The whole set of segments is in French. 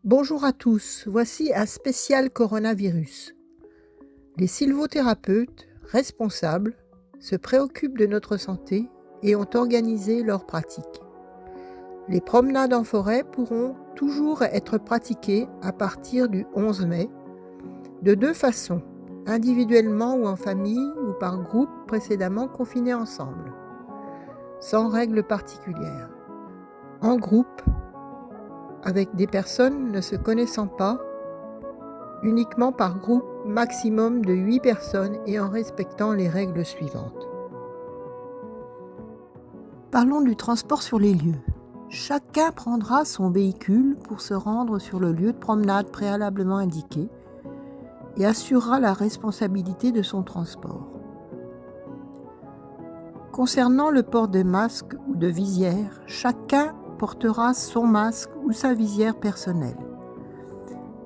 Bonjour à tous, voici un spécial coronavirus. Les sylvothérapeutes responsables se préoccupent de notre santé et ont organisé leurs pratiques. Les promenades en forêt pourront toujours être pratiquées à partir du 11 mai, de deux façons, individuellement ou en famille ou par groupe précédemment confinés ensemble, sans règles particulières. En groupe, avec des personnes ne se connaissant pas, uniquement par groupe maximum de 8 personnes et en respectant les règles suivantes. Parlons du transport sur les lieux. Chacun prendra son véhicule pour se rendre sur le lieu de promenade préalablement indiqué et assurera la responsabilité de son transport. Concernant le port de masque ou de visière, chacun portera son masque ou sa visière personnelle.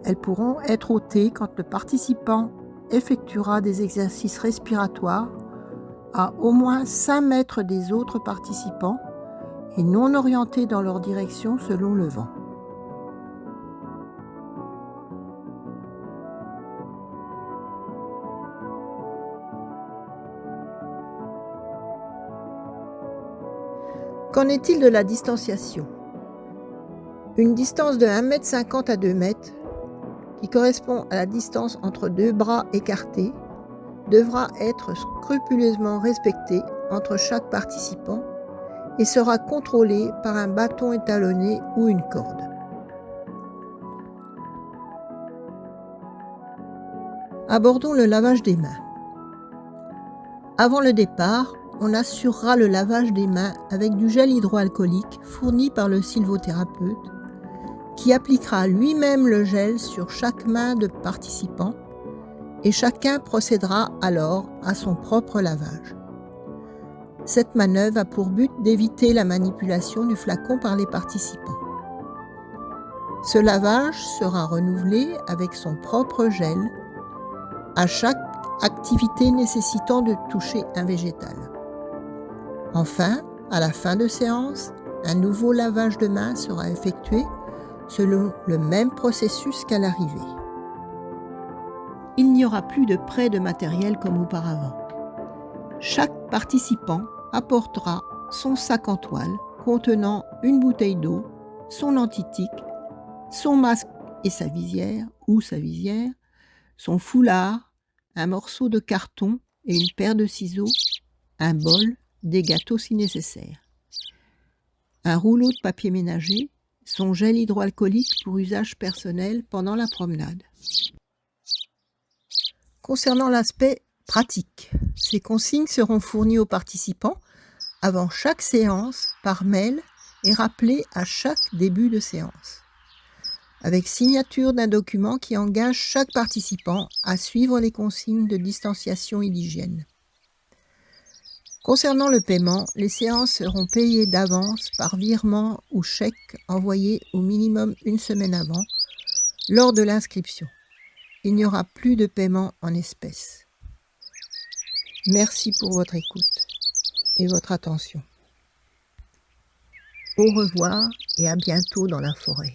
Elles pourront être ôtées quand le participant effectuera des exercices respiratoires à au moins 5 mètres des autres participants et non orientés dans leur direction selon le vent. Qu'en est-il de la distanciation ? Une distance de 1,50 m à 2 mètres, qui correspond à la distance entre deux bras écartés, devra être scrupuleusement respectée entre chaque participant et sera contrôlée par un bâton étalonné ou une corde. Abordons le lavage des mains. Avant le départ, on assurera le lavage des mains avec du gel hydroalcoolique fourni par le sylvothérapeute qui appliquera lui-même le gel sur chaque main de participant et chacun procédera alors à son propre lavage. Cette manœuvre a pour but d'éviter la manipulation du flacon par les participants. Ce lavage sera renouvelé avec son propre gel à chaque activité nécessitant de toucher un végétal. Enfin, à la fin de séance, un nouveau lavage de mains sera effectué selon le même processus qu'à l'arrivée. Il n'y aura plus de prêt de matériel comme auparavant. Chaque participant apportera son sac en toile contenant une bouteille d'eau, son antitique, son masque et sa visière ou sa visière, son foulard, un morceau de carton et une paire de ciseaux, un bol, des gâteaux si nécessaire, un rouleau de papier ménager, son gel hydroalcoolique pour usage personnel pendant la promenade. Concernant l'aspect pratique, ces consignes seront fournies aux participants avant chaque séance par mail et rappelées à chaque début de séance, avec signature d'un document qui engage chaque participant à suivre les consignes de distanciation et d'hygiène. Concernant le paiement, les séances seront payées d'avance par virement ou chèque envoyé au minimum une semaine avant, lors de l'inscription. Il n'y aura plus de paiement en espèces. Merci pour votre écoute et votre attention. Au revoir et à bientôt dans la forêt.